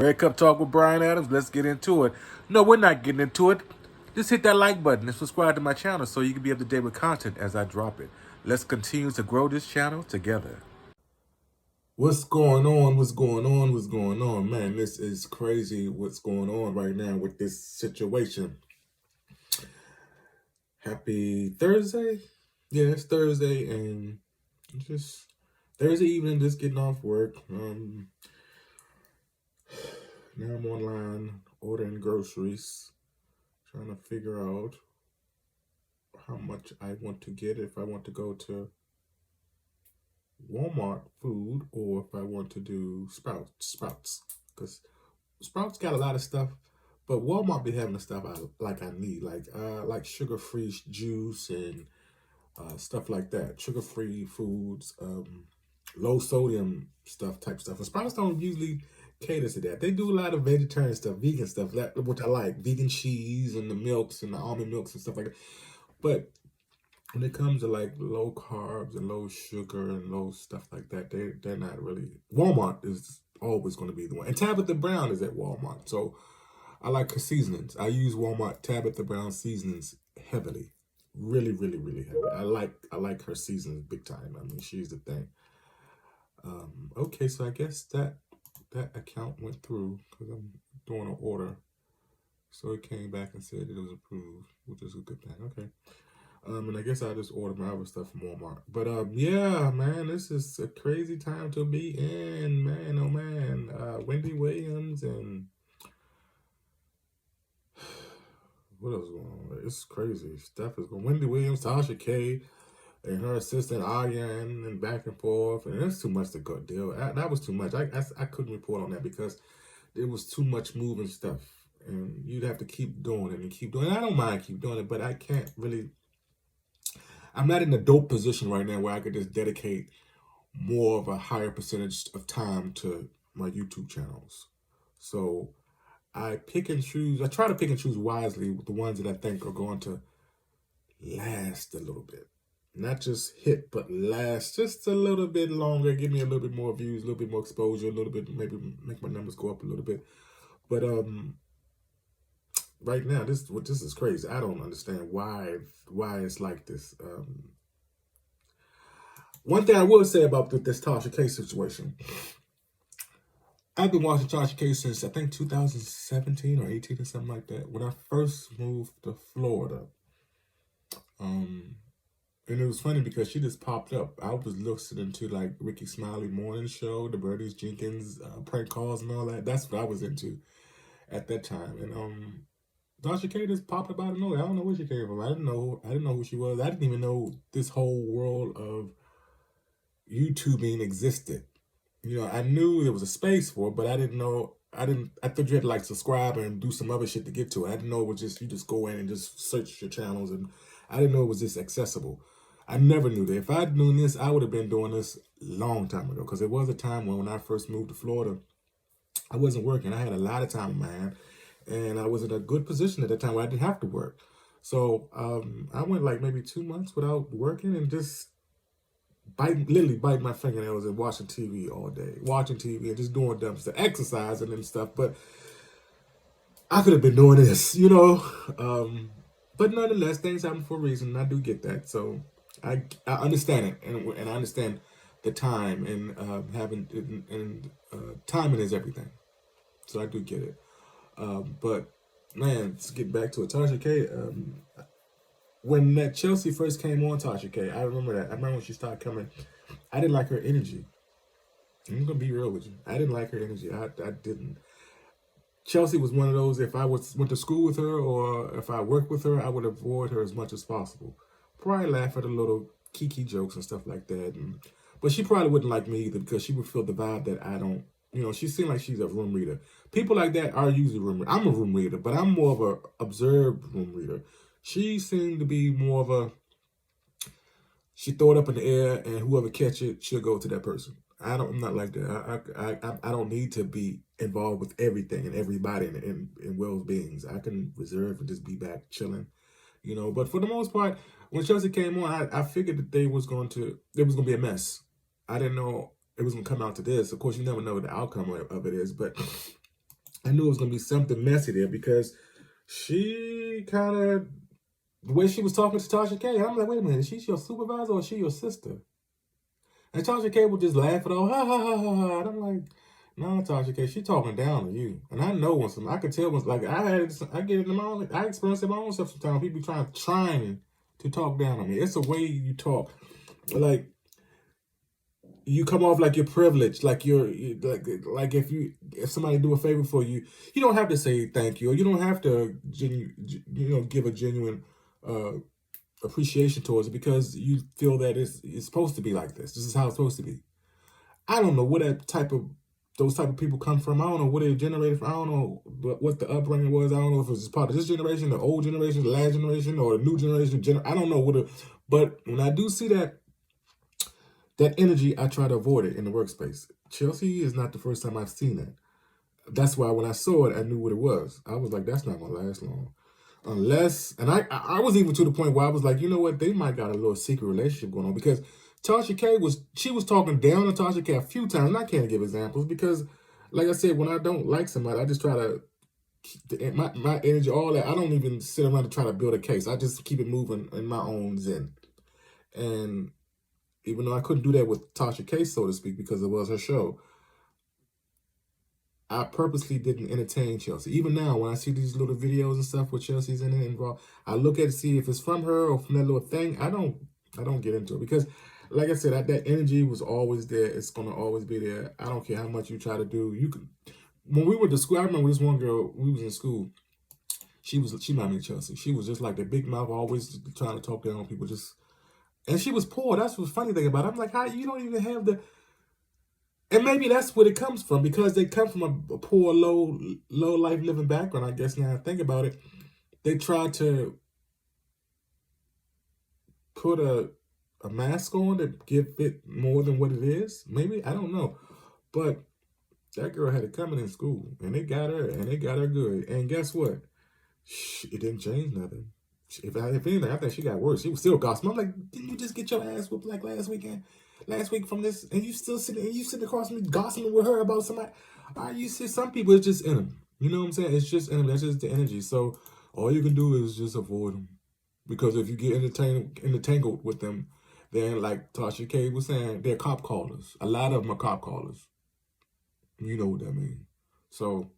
Red Cup Talk with Brian Adams. Let's get into it. No, we're not getting into it. Just hit that like button and subscribe to my channel so you can be up to date with content as I drop it. Let's continue to grow this channel together. What's going on? What's going on? What's going on? Man, this is crazy what's going on right now with this situation. Happy Thursday? Yeah, it's Thursday and just Thursday evening, just getting off work. Now I'm online ordering groceries, trying to figure out how much I want to get, if I want to go to Walmart food or if I want to do Sprouts, because Sprouts got a lot of stuff, but Walmart be having the stuff I need, like sugar-free juice and stuff like that, sugar-free foods, low sodium type stuff. And Sprouts don't usually cater to that. They do a lot of vegetarian stuff, vegan stuff, which I like, vegan cheese and the milks and the almond milks and stuff like that. But when it comes to like low carbs and low sugar and low stuff like that, they're not really. Walmart is always going to be the one. And Tabitha Brown is at Walmart, so I like her seasonings. I use Walmart Tabitha Brown seasonings heavily, really, really, really heavy. I like her seasonings big time. I mean, she's the thing. Okay, so I guess that account went through because I'm doing an order. So it came back and said that it was approved, which is a good thing. Okay. And I guess I'll just order my other stuff from Walmart. But yeah, man, this is a crazy time to be in, man. Oh man, Wendy Williams and what else is going on? It's crazy stuff is going. Wendy Williams, Tarsha K, and her assistant Aryan, and back and forth, and that's too much to go deal. That was too much. I couldn't report on that because it was too much moving stuff, and you'd have to keep doing it and keep doing it. I don't mind keep doing it, but I can't really. I'm not in a dope position right now where I could just dedicate more of a higher percentage of time to my YouTube channels. So I pick and choose. I try to pick and choose wisely with the ones that I think are going to last a little bit. Not just hit, but last just a little bit longer. Give me a little bit more views, a little bit more exposure, a little bit, maybe make my numbers go up a little bit. But right now, this is crazy. I don't understand why it's like this. One thing I will say about this Tarsha K situation, I've been watching Tarsha K since I think 2017 or 18 or something like that. When I first moved to Florida, and it was funny because she just popped up. I was listening to like Ricky Smiley morning show, the Birdies Jenkins prank calls and all that. That's what I was into at that time. And Tarsha K just popped up out of nowhere. I don't know where she came from. I didn't know who she was. I didn't even know this whole world of YouTubing existed. You know, I knew there was a space for it, but I didn't know. I thought you had to like subscribe and do some other shit to get to it. I didn't know it was just you just go in and just search your channels, and I didn't know it was this accessible. I never knew that. If I'd known this, I would have been doing this a long time ago. Because there was a time when I first moved to Florida, I wasn't working. I had a lot of time on my hand, and I was in a good position at that time where I didn't have to work. So I went like maybe 2 months without working and just literally biting my fingernails and watching TV all day, watching TV and just doing dumb stuff, exercising and stuff. But I could have been doing this, you know. But nonetheless, things happen for a reason. And I do get that, so I understand it, and I understand the time and timing is everything. So I do get it. But man, let's get back to it. Tarsha K. When that Chelsea first came on, Tarsha K, I remember that. I remember when she started coming. I didn't like her energy. I'm gonna be real with you. I didn't like her energy. I didn't. Chelsea was one of those. If I went to school with her or if I worked with her, I would avoid her as much as possible. Probably laugh at the little kiki jokes and stuff like that. But she probably wouldn't like me either because she would feel the vibe that I don't. You know, she seemed like she's a room reader. People like that are usually room readers. I'm a room reader, but I'm more of a observed room reader. She seemed to be more of she throw it up in the air and whoever catch it, she'll go to that person. I'm not like that. I don't need to be involved with everything and everybody in Wells beings. I can reserve and just be back chilling, you know. But for the most part, when Chelsea came on, I figured that there was going to be a mess. I didn't know it was going to come out to this. Of course, you never know what the outcome of it is, but I knew it was going to be something messy there because she kind of, the way she was talking to Tarsha K, I'm like, wait a minute, is she your supervisor or is she your sister? And Tarsha K would just laugh it all, ha ha ha ha ha. And I'm like, no, Tarsha K, she talking down to you. And I know when I could tell when, like, I get it in my own, I experience it in my own stuff sometimes. People trying to talk down on me. It's a way you talk. Like, you come off like you're privileged, like like if somebody do a favor for you, you don't have to say thank you, or you don't have to give a genuine appreciation towards it because you feel that it's supposed to be like this. This is how it's supposed to be. I don't know where those type of people come from. I don't know where they're generated from. I don't know what the upbringing was. I don't know if it was part of this generation, the old generation, the last generation, or the new generation. I don't know but when I do see that energy, I try to avoid it in the workspace. Chelsea is not the first time I've seen that. That's why when I saw it, I knew what it was. I was like, that's not going to last long. Unless, and I was even to the point where I was like, you know what, they might got a little secret relationship going on because Tarsha K was talking down to Tarsha K a few times, and I can't give examples because, like I said, when I don't like somebody, I just try to keep my energy, all that. I don't even sit around to try to build a case. I just keep it moving in my own zen. And even though I couldn't do that with Tarsha K, so to speak, because it was her show, I purposely didn't entertain Chelsea. Even now, when I see these little videos and stuff with Chelsea's in it involved, I look at it to see if it's from her or from that little thing. I don't get into it because, like I said, that energy was always there. It's gonna always be there. I don't care how much you try to do. You can. When we went to school, I remember this one girl. We was in school. She reminded me of Chelsea. She was just like the big mouth, always trying to talk down on people. And she was poor. That's what's funny thing about it. I'm like, how you don't even have the. And maybe that's where it comes from because they come from a poor, low life living background. I guess now I think about it, they try to put a mask on to give it more than what it is. Maybe, I don't know, but that girl had it coming in school, and they got her good. And guess what? It didn't change nothing. If anything, I think she got worse. She was still gossiping. I'm like, didn't you just get your ass whooped like last week from this, and you sitting across from me gossiping with her about somebody? You see, some people, it's just in them. You know what I'm saying? It's just in them. That's just the energy. So all you can do is just avoid them, because if you get entangled with them, then like Tarsha K was saying, they're cop callers. A lot of them are cop callers. You know what that means. So,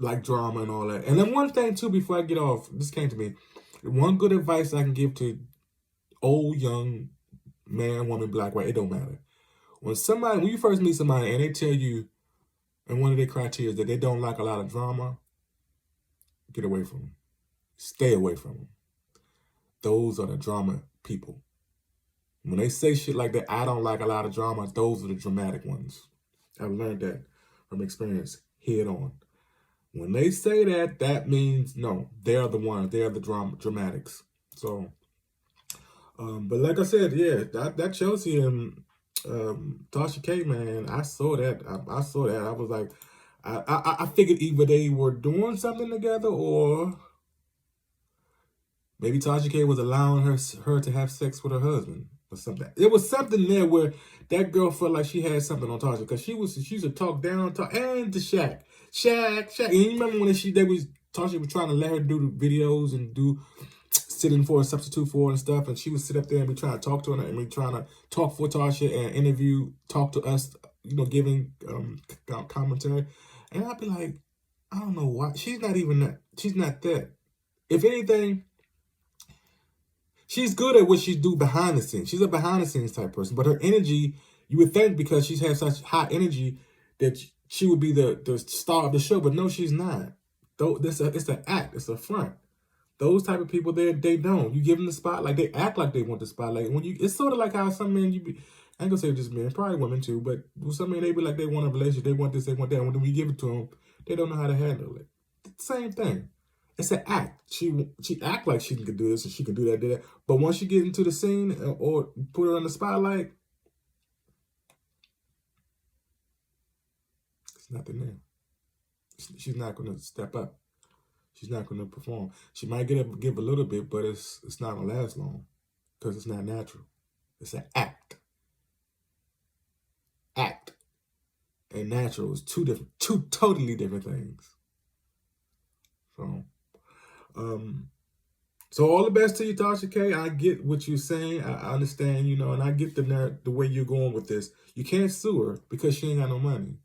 like drama and all that. And then one thing too, before I get off, this came to me. One good advice I can give to old, young, man, woman, black, white, it don't matter. When you first meet somebody and they tell you, and one of their criteria is that they don't like a lot of drama, get away from them. Stay away from them. Those are the drama people. When they say shit like that, I don't like a lot of drama, those are the dramatic ones. I've learned that from experience head on. When they say that, that means no, they're the ones, they're the dramatics. So, but like I said, yeah, that Chelsea and Tarsha K, man, I saw that. I saw that. I was like, I figured either they were doing something together, or maybe Tarsha K was allowing her to have sex with her husband or something. There was something there where that girl felt like she had something on Tarsha, because she used to talk down and to Shaq. And you remember when Tarsha was trying to let her do the videos and sit in for a substitute for her and stuff, and she would sit up there and be trying to talk to her and be trying to talk for Tarsha and talk to us, giving commentary. And I'd be like, I don't know why. She's not that. If anything, she's good at what she do behind the scenes. She's a behind the scenes type person, but her energy, you would think because she has such high energy that she would be the star of the show, but no, she's not. It's an act. It's a front. Those type of people, they don't. You give them the spotlight, they act like they want the spotlight. It's sort of like how some men, I ain't gonna say just men, probably women too, but some men, they be like they want a relationship, they want this, they want that. And when we give it to them, they don't know how to handle it. Same thing. It's an act. She act like she can do this and she can do that. But once you get into the scene or put her on the spotlight, it's nothing there. She's not going to step up. She's not going to perform. She might give a little bit, but it's not going to last long because it's not natural. It's an act. and natural is two totally different things. So all the best to you, Tarsha K. I get what you're saying. I understand, and I get the way you're going with this. You can't sue her because she ain't got no money.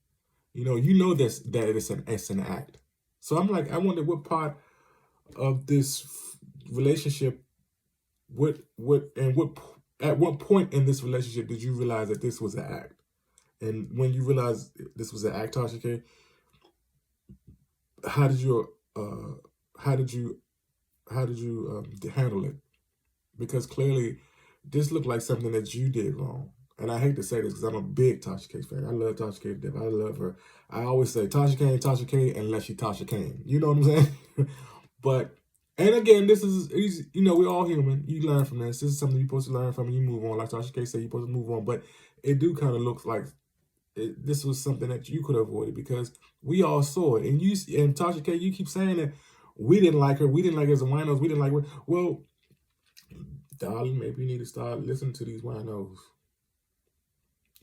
That it's an act. So I'm like, I wonder what part of this relationship, at what point in this relationship did you realize that this was an act? And when you realized this was an act, Tarsha K, how did you handle it? Because clearly, this looked like something that you did wrong. And I hate to say this because I'm a big Tarsha K fan. I love Tarsha K to death. I love her. I always say Tarsha K ain't Tarsha K unless she Tarsha K. You know what I'm saying? But, and again, we're all human. You learn from this. This is something you're supposed to learn from and you move on. Like Tarsha K said, you're supposed to move on. But it do kind of look like this was something that you could have avoided because we all saw it. And Tarsha K, you keep saying that we didn't like her. We didn't like her as a winos. We didn't like her. Well, darling, maybe you need to start listening to these winos.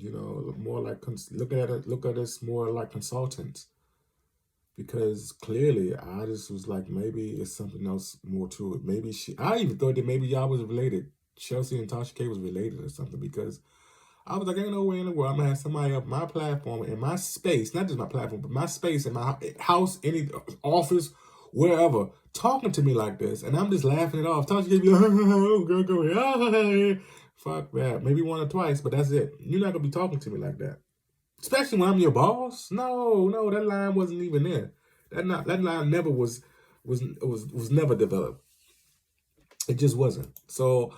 More like look at us more like consultants. Because clearly, I just was like, maybe it's something else more to it. Maybe I even thought that maybe y'all was related. Chelsea and Tarsha K was related or something because I was like, ain't no way in the world I'm going to have somebody up my platform, in my space, not just my platform, but my space, in my house, any office, wherever, talking to me like this. And I'm just laughing it off. Tarsha K be like, oh, girl, go ahead. Fuck that. Maybe one or twice, but that's it. You're not going to be talking to me like that. Especially when I'm your boss. No, that line wasn't even there. That line never was never developed. It just wasn't. So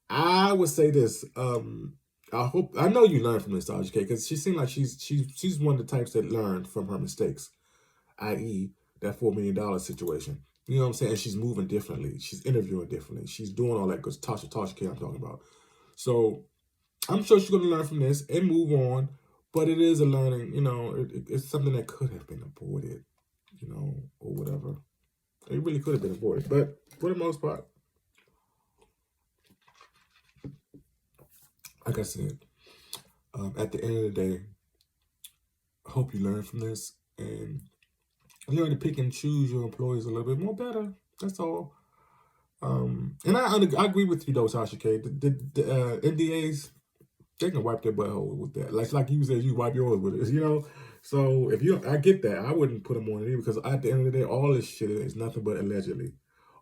I would say this. I know you learned from this, Tarsha K, because she seemed like she's one of the types that learned from her mistakes, i.e. that $4 million situation. You know what I'm saying? She's moving differently. She's interviewing differently. She's doing all that because Tarsha K I'm talking about. So I'm sure she's going to learn from this and move on. But it is a learning, it's something that could have been avoided, or whatever. It really could have been avoided. But for the most part, like I said, at the end of the day, I hope you learn from this and learn to pick and choose your employees a little bit more better. That's all. And I agree with you, though, Tarsha K. The NDAs, they can wipe their butthole with that. Like you said, you wipe yours with it, So I get that. I wouldn't put them on it either because at the end of the day, all this shit is nothing but allegedly.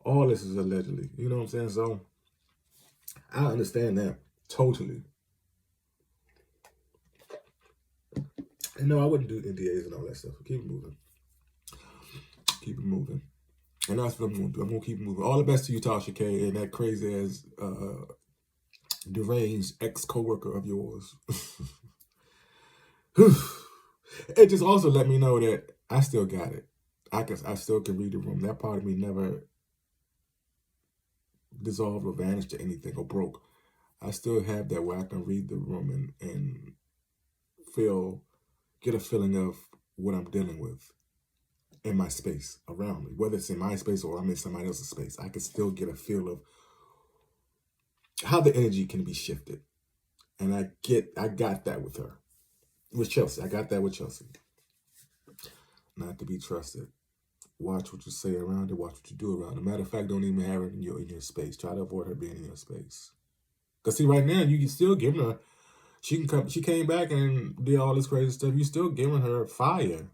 All this is allegedly. You know what I'm saying? So I understand that totally. And no, I wouldn't do NDAs and all that stuff. Keep it moving. Keep it moving. And that's what I'm going to do. I'm going to keep it moving. All the best to you, Tarsha K, and that crazy ass deranged ex-coworker of yours. It just also let me know that I still got it. I still can read the room. That part of me never dissolved or vanished to anything or broke. I still have that where I can read the room and get a feeling of what I'm dealing with in my space around me. Whether it's in my space or I'm in somebody else's space, I can still get a feel of how the energy can be shifted. And I got that with her. With Chelsea. I got that with Chelsea. Not to be trusted. Watch what you say around it. Watch what you do around it. Matter of fact, don't even have her in your space. Try to avoid her being in your space. Because see, right now, you can still give her, she came back and did all this crazy stuff. You're still giving her fire.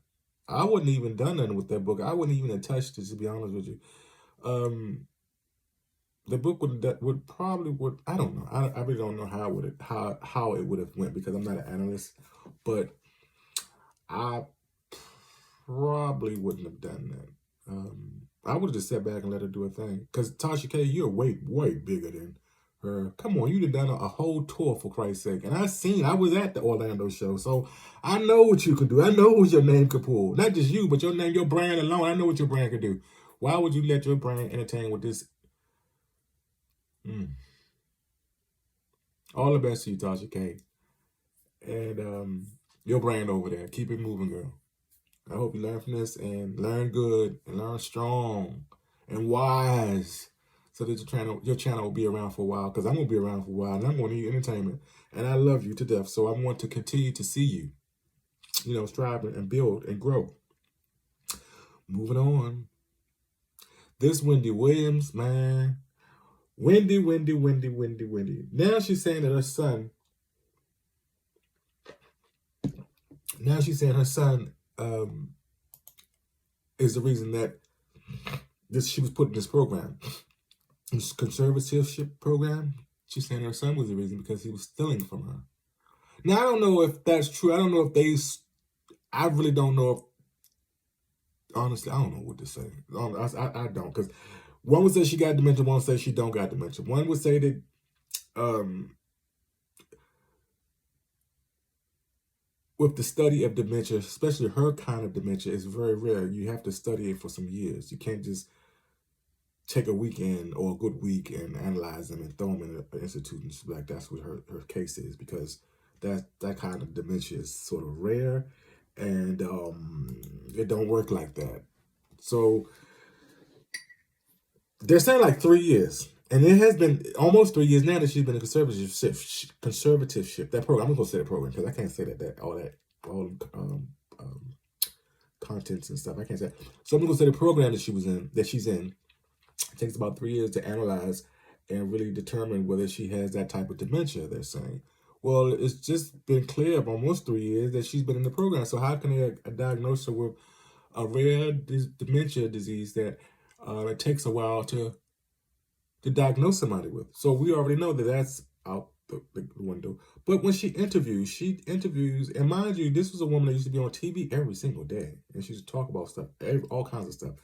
I wouldn't even done nothing with that book. I wouldn't even have touched it, to be honest with you. The book would probably I don't know. I really don't know how it would have went because I'm not an analyst, but I probably wouldn't have done that. I would have just sat back and let her do her thing. Because Tarsha K, you're way bigger than her. Come on, you'd have done a whole tour for Christ's sake. And I was at the Orlando show, so I know what you could do. I know what your name could pull. Not just you, but your name, your brand alone. I know what your brand could do. Why would you let your brand entertain with this? All the best to you, Tarsha K. And your brand over there. Keep it moving, girl. I hope you learn from this and learn good and learn strong and wise so that your channel will be around for a while because I'm going to be around for a while and I'm going to need entertainment. And I love you to death, so I want to continue to see you. strive and build and grow. Moving on. This Wendy Williams, man. Wendy. Now she's saying that her son, is the reason that she was put in this program. This conservatorship program. She's saying her son was the reason because he was stealing from her. Now, I don't know if that's true. I don't know if I really don't know if, honestly, I don't know what to say. I don't, because one would say she got dementia, one would say she don't got dementia. One would say that with the study of dementia, especially her kind of dementia, is very rare. You have to study it for some years. You can't just take a weekend or a good week and analyze them and throw them in an institute and like that's what her case is, because that kind of dementia is sort of rare, and it don't work like that. So they're saying like 3 years, and it has been almost 3 years now that she's been in conservatorship. That program, I'm gonna say the program because I can't say all contents and stuff. I can't say. So I'm gonna say the program that she's in. It takes about 3 years to analyze and really determine whether she has that type of dementia, they're saying. Well, it's just been clear of almost 3 years that she's been in the program. So how can they diagnose her with a rare dementia disease that it takes a while to diagnose somebody with? So we already know that that's out the window. But when she interviews, and mind you, this was a woman that used to be on TV every single day, and she used to talk about stuff, all kinds of stuff.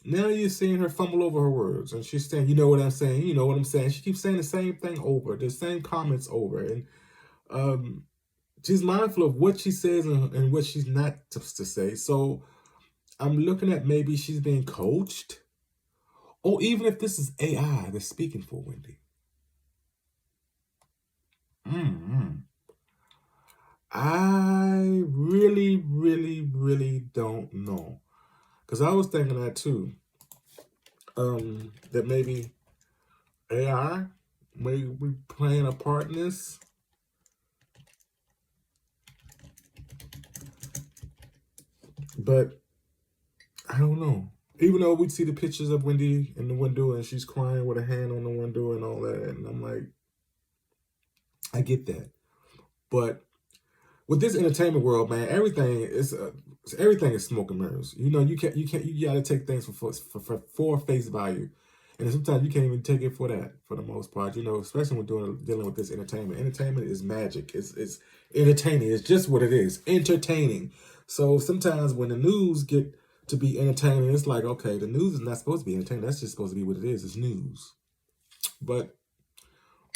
Now you're seeing her fumble over her words, and she's saying, you know what I'm saying, you know what I'm saying. She keeps saying the same thing over, the same comments over, and she's mindful of what she says and what she's not supposed to say. So I'm looking at maybe she's being coached, or even if this is AI that's speaking for Wendy. I really don't know. Because I was thinking that too. That maybe AI may be playing a part in this. But I don't know. Even though we see the pictures of Wendy in the window and she's crying with a hand on the window and all that, and I'm like, I get that. But with this entertainment world, man, everything is smoke and mirrors. You gotta take things for face value, and sometimes you can't even take it for that for the most part. Especially when dealing with this entertainment. Entertainment is magic. It's entertaining. It's just what it is, entertaining. So sometimes when the news get to be entertaining, it's like, okay, the news is not supposed to be entertaining. That's just supposed to be what it is. It's news. But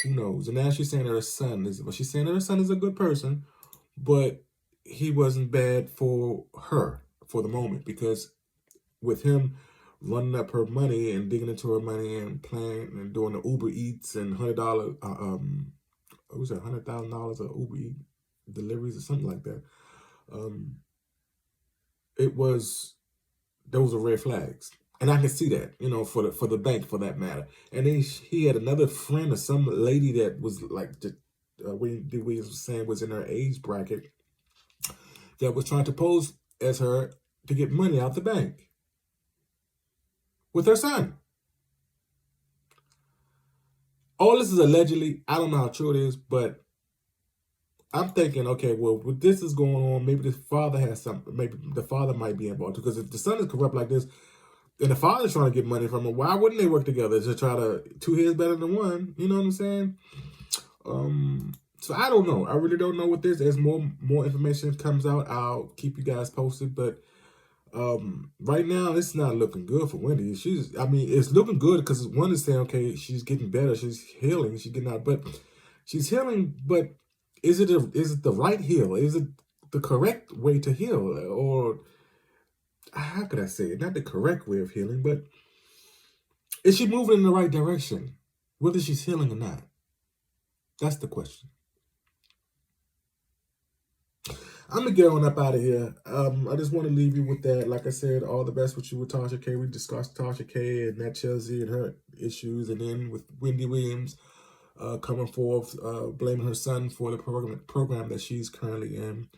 who knows? And now she's saying her son is a good person, but he wasn't bad for her for the moment, because with him running up her money and digging into her money and playing and doing the Uber Eats and $100, what was that, $100,000 of Uber Eats deliveries or something like that. Those are red flags. And I can see that, for the bank, for that matter. And then he had another friend or some lady that was like, Wendy Williams was saying was in her age bracket, that was trying to pose as her to get money out the bank with her son. All this is allegedly. I don't know how true it is, but I'm thinking, okay, well, what this is going on, maybe the father has something. Maybe the father might be involved, because if the son is corrupt like this, and the father's trying to get money from him, why wouldn't they work together to try to two heads better than one? You know what I'm saying? So I don't know. I really don't know what this. As more information comes out, I'll keep you guys posted. But right now, it's not looking good for Wendy. It's looking good because one is saying, okay, she's getting better, she's healing, she's getting out, but she's healing. But is it the right heal? Is it the correct way to heal, or how could I say it? Not the correct way of healing, but is she moving in the right direction, whether she's healing or not? That's the question. I'm going to get on up out of here. I just want to leave you with that. Like I said, all the best with you with Tarsha K. We discussed Tarsha K and Nat Chelsea and her issues. And then with Wendy Williams coming forth, blaming her son for the program that she's currently in.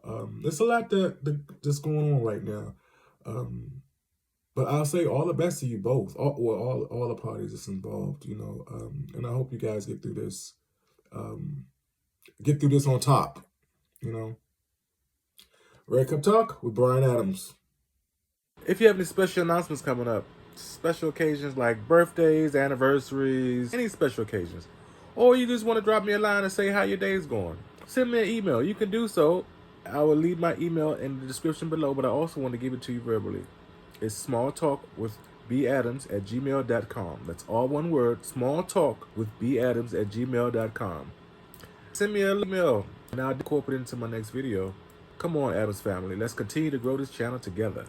There's a lot that's going on right now. But I'll say all the best to you both, all the parties that's involved, you know, and I hope you guys get through this on top, you know. Red Cup Talk with Brian Adams. If you have any special announcements coming up, special occasions like birthdays, anniversaries, any special occasions, or you just want to drop me a line and say how your day's going, send me an email. You can do so. I will leave my email in the description below, but I also want to give it to you verbally. It's smalltalkwithbadams@gmail.com. That's all one word, smalltalkwithbadams@gmail.com. Send me an email, and I'll incorporate it into my next video. Come on, Adams family. Let's continue to grow this channel together.